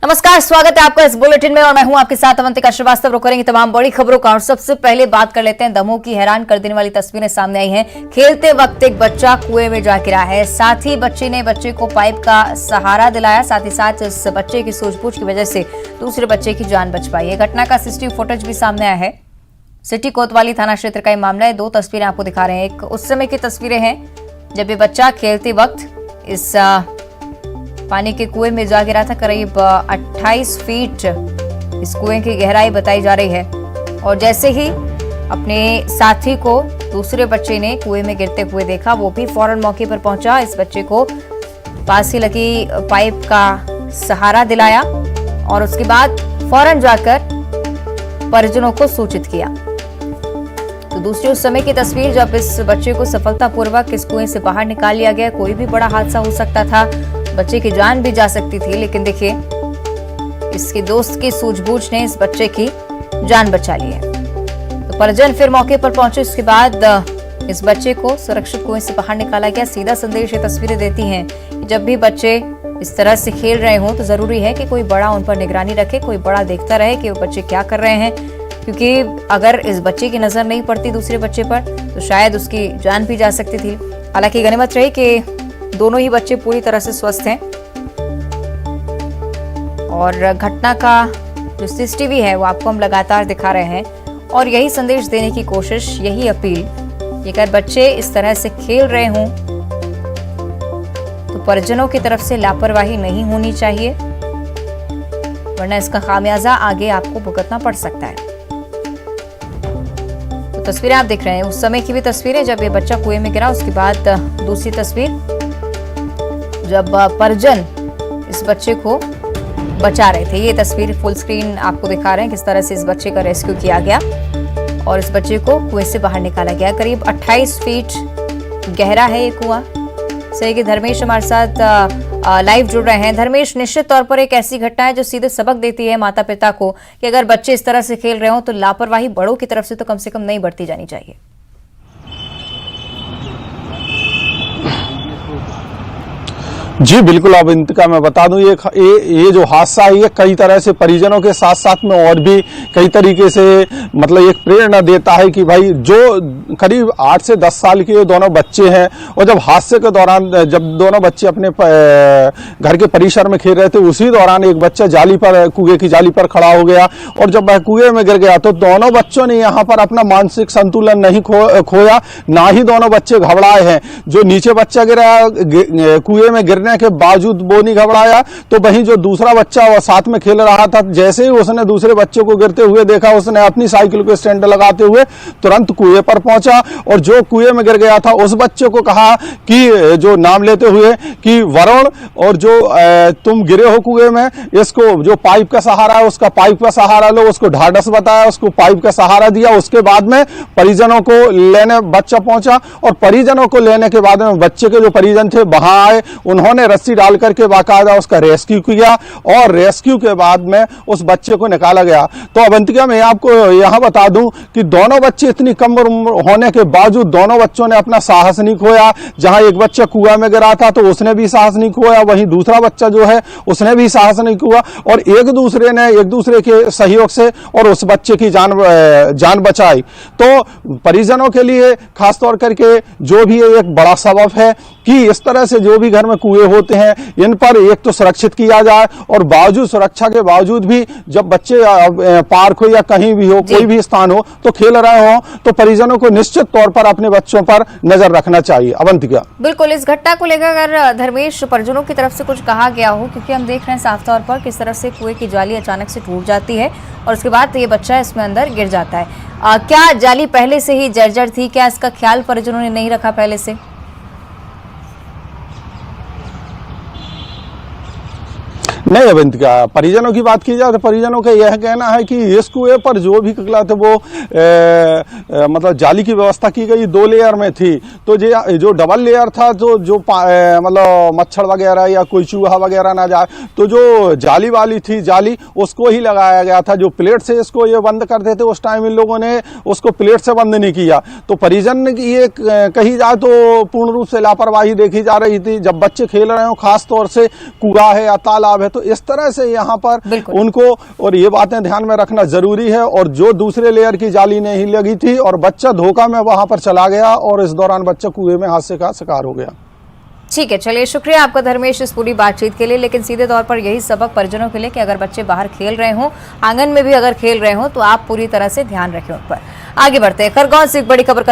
नमस्कार, स्वागत है आपका इस बुलेटिन में और मैं हूं आपके साथ अवंतिका श्रीवास्तव। रुक करेंगे तमाम बड़ी खबरों का और सबसे पहले बात कर लेते हैं दमोह की हैरान कर देने वाली तस्वीरें सामने आई हैं। खेलते वक्त एक बच्चा कुएं में जा गिरा है। साथ ही बच्चे ने बच्चे को पाइप का सहारा दिलाया। साथ ही साथ इस बच्चे की सूझबूझ की वजह से दूसरे बच्चे की जान बच पाई है। घटना का सीसीटीवी फुटेज भी सामने आया है। सिटी कोतवाली थाना क्षेत्र का ये मामला है। दो तस्वीरें आपको दिखा रहे हैं। एक उस समय की तस्वीरें हैं जब ये बच्चा खेलते वक्त इस पानी के कुएं में जा गिरा था। करीब 28 फीट इस कुएं की गहराई बताई जा रही है और जैसे ही अपने साथी को दूसरे बच्चे ने कुएं में गिरते हुए देखा, वो भी फौरन मौके पर पहुंचा। इस बच्चे को पास ही लगी पाइप का सहारा दिलाया और उसके बाद फौरन जाकर परिजनों को सूचित किया। तो दूसरी उस समय की तस्वीर जब इस बच्चे को सफलतापूर्वक इस कुएं से बाहर निकाल लिया गया। कोई भी बड़ा हादसा हो सकता था, बच्चे की जान भी जा सकती थी, लेकिन देखिए इसके दोस्त की सूझबूझ ने इस बच्चे की जान बचा ली है। तो परिजन फिर मौके पर पहुंचे। इसके बाद इस बच्चे को सुरक्षित कुएं से बाहर निकाला गया। सीधा संदेश ये तस्वीरें देती हैं कि जब भी बच्चे इस तरह से खेल रहे हों तो जरूरी है कि कोई बड़ा उन पर निगरानी रखे, कोई बड़ा देखता रहे कि वो बच्चे क्या कर रहे हैं, क्योंकि अगर इस बच्चे की नजर नहीं पड़ती दूसरे बच्चे पर तो शायद उसकी जान भी जा सकती थी। हालांकि गनीमत रही कि दोनों ही बच्चे पूरी तरह से स्वस्थ हैं और घटना का जो सीसीटीवी है वो आपको हम लगातार दिखा रहे हैं और यही संदेश देने की कोशिश, यही अपील कि अगर बच्चे इस तरह से खेल रहे हों तो परिजनों की तरफ से लापरवाही नहीं होनी चाहिए, वरना इसका खामियाजा आगे आपको भुगतना पड़ सकता है। तो तस्वीरें आप देख रहे हैं उस समय की भी तस्वीरें जब ये बच्चा कुएं में गिरा। उसके बाद दूसरी तस्वीर जब परिजन इस बच्चे को बचा रहे थे। ये तस्वीर फुल स्क्रीन आपको दिखा रहे हैं किस तरह से इस बच्चे का रेस्क्यू किया गया और इस बच्चे को कुएं से बाहर निकाला गया। करीब 28 फीट गहरा है ये कुआं। सही कि धर्मेश हमारे साथ लाइव जुड़ रहे हैं। धर्मेश, निश्चित तौर पर एक ऐसी घटना है जो सीधे सबक देती है माता पिता को कि अगर बच्चे इस तरह से खेल रहे हो तो लापरवाही बड़ों की तरफ से तो कम नहीं बरती जानी चाहिए। जी बिल्कुल। अब इनका मैं बता दूं ये जो हादसा है ये कई तरह से परिजनों के साथ साथ में और भी कई तरीके से मतलब एक प्रेरणा देता है कि भाई जो करीब 8 से 10 साल के दोनों बच्चे हैं और जब हादसे के दौरान जब दोनों बच्चे अपने घर के परिसर में खेल रहे थे उसी दौरान एक बच्चा कुएं की जाली पर खड़ा हो गया और जब वह कुएं में गिर गया तो दोनों बच्चों ने यहाँ पर अपना मानसिक संतुलन नहीं खोया, ना ही दोनों बच्चे घबराए हैं। जो नीचे बच्चा गिरा कुएं में गिरने के बावजूद वो नहीं घबराया, तो वहीं जो दूसरा बच्चा वो साथ में खेल रहा था, जैसे ही उसने दूसरे बच्चे को गिरते हुए देखा उसने अपनी साइकिल को स्टैंड लगाते हुए तुरंत कुएं पर पहुंचा और जो कुएं में गिर गया था उस बच्चे को कहा कि जो नाम लेते हुए कि वरुण, और जो तुम गिरे हो कुएं में, इसको जो पाइप का सहारा है उसका पाइप का सहारा लो। उसको ढाढ़स बताया, उसको पाइप का सहारा दिया। उसके बाद में परिजनों को लेने बच्चा पहुंचा और परिजनों को लेने के बाद में बच्चे के जो परिजन थे वहां आए, उन्होंने रस्सी डाल करके बाकायदा उसका रेस्क्यू किया और रेस्क्यू के बाद में उस बच्चे को निकाला गया। तो अवंतिका मैं आपको यहां बता दूं कि दोनों बच्चे इतनी कम उम्र होने के बावजूद दोनों बच्चों ने अपना साहस नहीं खोया। जहां एक बच्चा कुआं में गिरा था तो उसने भी साहस नहीं खोया, वहीं दूसरा बच्चा जो है उसने भी साहस नहीं खोया और एक दूसरे के सहयोग से और उस बच्चे की जान बचाई। तो परिजनों के लिए खासतौर करके जो भी एक बड़ा सबब है कि इस तरह से जो भी घर में कुएं होते हैं इन पर एक तो सुरक्षित किया जाए और बावजूद सुरक्षा के बावजूद भी जब बच्चे पार्क हो या कहीं भी हो, कोई भी स्थान हो तो खेल रहे हो तो परिजनों को निश्चित तौर पर अपने बच्चों पर नजर रखना चाहिए। अवंतिका, बिल्कुल इस घटना को लेकर अगर धर्मेश परिजनों की तरफ से कुछ कहा गया हो, क्योंकि हम देख रहे हैं साफ तौर पर किस तरह से कुएं की जाली अचानक से टूट जाती है और उसके बाद ये बच्चा इसमें अंदर गिर जाता है। क्या जाली पहले से ही जर्जर थी? क्या इसका ख्याल परिजनों ने नहीं रखा पहले से? नहीं अवंतिका, परिजनों की बात की जाए तो परिजनों का यह कहना है कि इस कुएं पर जो भी ककला थे वो मतलब जाली की व्यवस्था की गई 2 लेयर में थी। तो जो डबल लेयर था तो जो मतलब मच्छर वगैरह या कोई चूहा वगैरह ना जाए, तो जो जाली वाली थी जाली उसको ही लगाया गया था। जो प्लेट से इसको ये बंद करते थे उस टाइम इन लोगों ने उसको प्लेट से बंद नहीं किया। तो परिजन की ये कही जाए तो पूर्ण रूप से लापरवाही देखी जा रही थी। जब बच्चे खेल रहे हो, खास तौर से कुआं है या तालाब है, तो तो इस तरह से यहाँ पर बिल्कुल। उनको और ये बातें ध्यान में रखना जरूरी है। और जो दूसरे लेयर की जाली नहीं लगी थी और बच्चा धोखा में वहां पर चला गया और इस दौरान बच्चा कुएं में हादसे का शिकार हो गया। ठीक है, चलिए शुक्रिया आपका धर्मेश इस पूरी बातचीत के लिए। लेकिन सीधे तौर पर यही सबक परिजनों के लिए कि अगर बच्चे बाहर खेल रहे हों, आंगन में भी अगर खेल रहे हों, तो आप पूरी तरह से ध्यान रखें उन पर। आगे बढ़ते हैं, खरगोन से एक बड़ी खबर का